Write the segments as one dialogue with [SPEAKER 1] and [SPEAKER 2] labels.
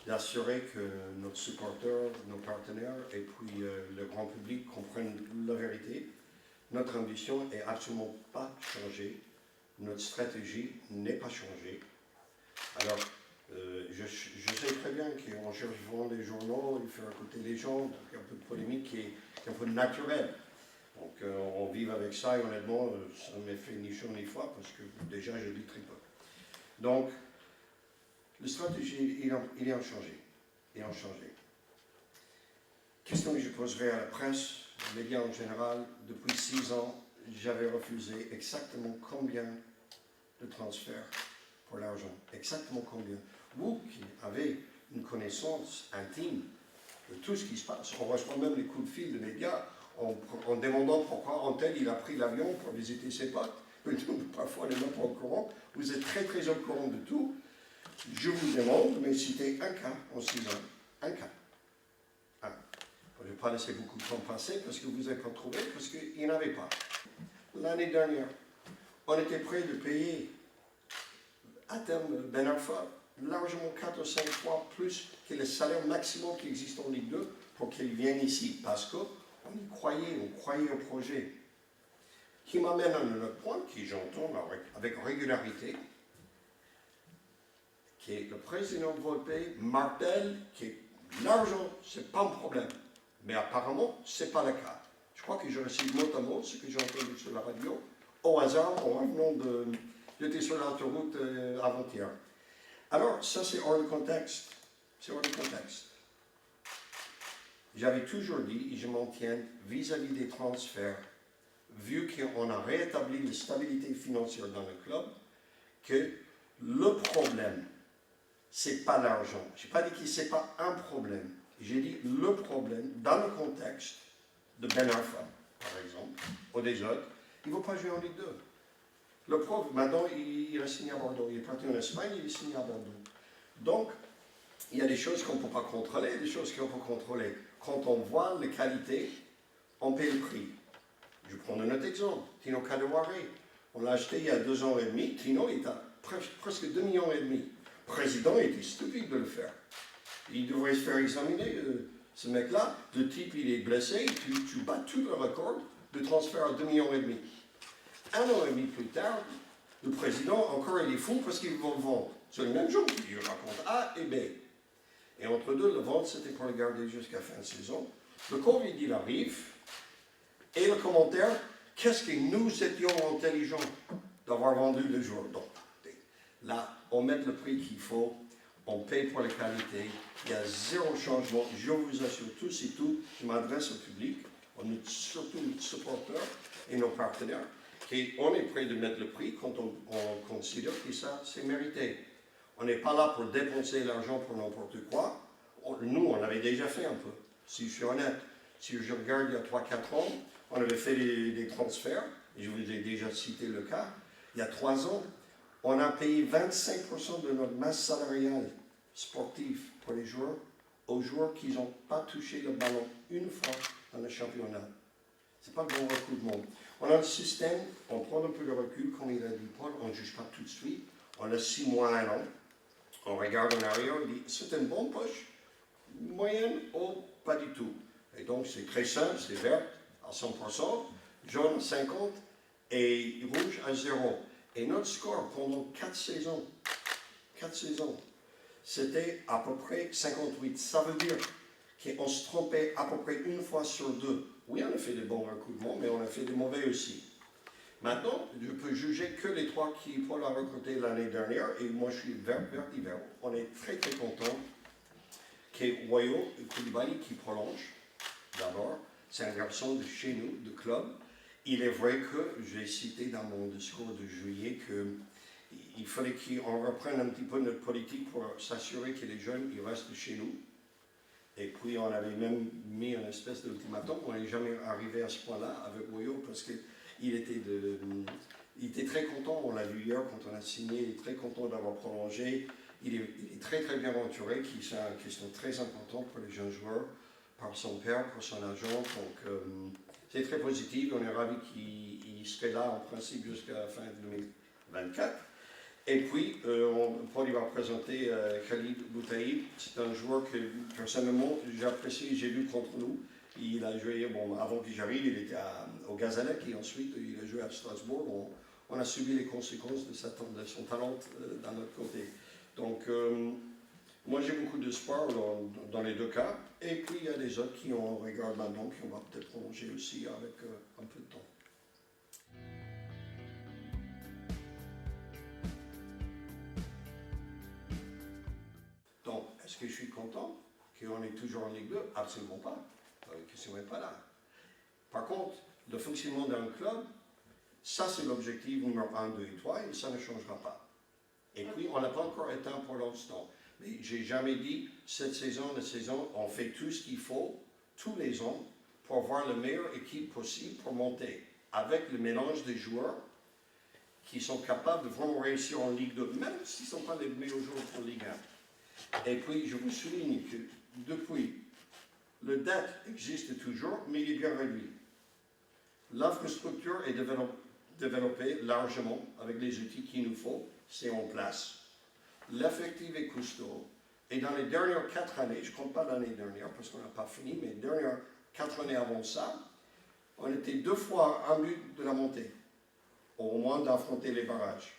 [SPEAKER 1] d'assurer que notre supporter, nos partenaires et puis le grand public comprennent la vérité. Notre ambition n'est absolument pas changée. Notre stratégie n'est pas changée. Alors, je sais très bien qu'on cherche souvent les journaux, il faut écouter les gens, donc il y a un peu de polémique qui est un peu naturelle. Donc on vit avec ça et honnêtement, ça ne me fait ni chaud ni froid parce que déjà je lis très peu. Donc, la stratégie, il a changé. Il a changé. Question que je poserai à la presse, aux médias en général, depuis 6 ans, j'avais refusé exactement combien de transferts pour l'argent. Exactement combien. Vous qui avez une connaissance intime de tout ce qui se passe, on reçoit même les coups de fil des médias en demandant pourquoi un tel il a pris l'avion pour visiter ses potes. Parfois, on n'est même pas au courant. Vous êtes très très au courant de tout. Je vous demande de me citer un cas en 6 ans. Un cas. Un. Je ne vais pas laisser beaucoup de temps passer parce que vous n'avez pas trouvé, parce qu'il n'y en avait pas. L'année dernière, on était prêt de payer à terme Ben Arfa largement 4 ou 5 fois plus que le salaire maximum qui existe en Ligue 2 pour qu'il vienne ici. Parce qu'on y croyait, on croyait au projet. Qui m'amène à un autre point, qui j'entends avec régularité, qui est le président Volpe martèle que l'argent, ce n'est pas un problème. Mais apparemment, ce n'est pas le cas. Je crois que je récite mot à mot ce que j'ai entendu sur la radio, au hasard, en revenant de... J'étais sur l'autoroute avant-hier. Alors, ça c'est hors de contexte. C'est hors de contexte. J'avais toujours dit, et je m'en tiens, vis-à-vis des transferts, vu qu'on a rétabli la stabilité financière dans le club, que le problème, c'est pas l'argent. Je n'ai pas dit que ce n'est pas un problème. J'ai dit le problème, dans le contexte de Ben Arfa, par exemple, ou des autres, il ne va pas jouer en Ligue 2. Le prof, maintenant, il a signé à Bordeaux. Il est parti en Espagne, il est signé à Bordeaux. Donc, il y a des choses qu'on ne peut pas contrôler, des choses qu'on peut contrôler. Quand on voit les qualités, on paie le prix. Je prends un autre exemple, Tino Kadewere. On l'a acheté il y a 2 ans et demi. Tino est à presque 2,5 millions. Le président était stupide de le faire. Il devrait se faire examiner, ce mec-là. Le type, il est blessé, tu bats tout le record de transfert à 2,5 millions. 1 an et demi plus tard, le président, encore il est fou parce qu'il va le vendre. C'est le même jour, il raconte A et B. Et entre deux, le vente, c'était pour le garder jusqu'à fin de saison. Le Covid, il arrive, et le commentaire, qu'est-ce que nous étions intelligents d'avoir vendu le jour. Donc, là, on met le prix qu'il faut, on paye pour la qualité, il y a 0 changement, je vous assure tous et tout, je m'adresse au public, surtout nos supporters et nos partenaires, qu'on est prêt de mettre le prix quand on considère que ça, c'est mérité. On n'est pas là pour dépenser l'argent pour n'importe quoi. Nous, on l'avait déjà fait un peu, si je suis honnête. Si je regarde il y a 3-4 ans, on avait fait des transferts, et je vous ai déjà cité le cas. Il y a 3 ans, on a payé 25% de notre masse salariale sportive pour les joueurs, aux joueurs qui n'ont pas touché le ballon une fois dans le championnat. Ce n'est pas le bon recrutement. On a un système, on prend un peu de recul, comme il a dit Paul, on ne juge pas tout de suite. On a 6 mois, 1 an. On regarde en arrière, on dit, c'est une bonne poche, moyenne ou pas du tout. Et donc c'est très simple, c'est vert à 100%, jaune à 50% et rouge à 0%. Et notre score pendant 4 saisons, c'était à peu près 58. Ça veut dire qu'on se trompait à peu près 1 fois sur 2. Oui, on a fait des bons recrutements, mais on a fait des mauvais aussi. Maintenant, je peux juger que les 3 qui Paul a recrutés l'année dernière, et moi je suis vert, hiver. On est très très content que Wayo et Koulibaly qui prolonge. D'abord, c'est un garçon de chez nous, de club. Il est vrai que j'ai cité dans mon discours de juillet qu'il fallait qu'on reprenne un petit peu notre politique pour s'assurer que les jeunes ils restent chez nous. Et puis on avait même mis une espèce d'ultimatum. On n'est jamais arrivé à ce point-là avec Wayo parce qu'il était très content. On l'a vu hier quand on a signé. Il est très content d'avoir prolongé. Il est très très bien entouré, qui est une question très importante pour les jeunes joueurs, par son père, par son agent. Donc c'est très positif. On est ravis qu'il serait là en principe jusqu'à la fin de 2024. Et puis, Paul il va présenter Khalid Boutaïb. C'est un joueur que, personnellement, j'ai apprécié, j'ai vu contre nous. Il a joué, bon, avant que j'arrive, il était au Gazalec et ensuite il a joué à Strasbourg. On a subi les conséquences de son talent dans notre côté. Donc, moi j'ai beaucoup d'espoir dans les deux cas. Et puis il y a des autres qui ont regardé maintenant, puis on va peut-être prolonger aussi avec un peu de temps. Donc, est-ce que je suis content qu'on est toujours en Ligue 2? Absolument pas. La question n'est pas là. Par contre, le fonctionnement d'un club, ça c'est l'objectif numéro 1, 2 et 3 et ça ne changera pas. Et puis, on n'a pas encore éteint pour l'instant. Mais j'ai jamais dit, cette saison, on fait tout ce qu'il faut, tous les ans, pour avoir la meilleure équipe possible pour monter. Avec le mélange des joueurs qui sont capables de vraiment réussir en Ligue 2, même s'ils ne sont pas les meilleurs joueurs pour Ligue 1. Et puis, je vous souligne que depuis, le dette existe toujours, mais il est bien réduit. L'infrastructure est développée largement avec les outils qu'il nous faut, c'est en place. L'effectif est costaud. Et dans les dernières 4 années, je ne compte pas l'année dernière parce qu'on n'a pas fini, mais les dernières 4 années avant ça, on était 2 fois un but de la montée, au moins d'affronter les barrages.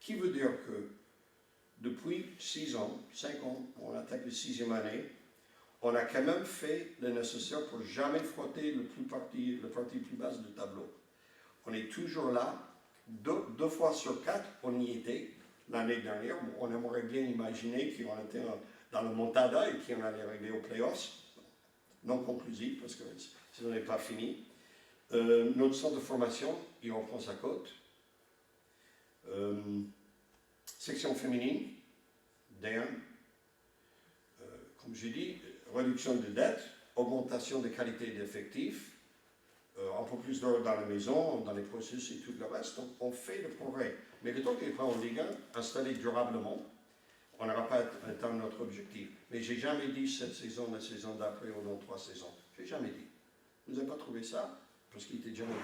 [SPEAKER 1] Qui veut dire que depuis 6 ans, 5 ans, on attaque la 6e année, on a quand même fait le nécessaire pour jamais frotter le parti plus basse du tableau. On est toujours là, 2 fois sur 4, on y était. L'année dernière, on aimerait bien imaginer qu'on était dans le Montada et qu'on allait arriver aux playoffs. Non conclusif, parce que ce n'est pas fini. Notre centre de formation, il reprend sa cote. Section féminine, D1. Comme j'ai dit, réduction de dette, augmentation de qualité d'effectifs, un peu plus d'heures dans la maison, dans les processus et tout le reste. Donc, on fait le progrès. Mais le temps qu'il est en Ligue 1, installé durablement, on n'aura pas atteint notre objectif. Mais je n'ai jamais dit cette saison, la saison d'après ou dans 3 saisons. Je n'ai jamais dit. Vous n'avez pas trouvé ça? Parce qu'il était jamais dit.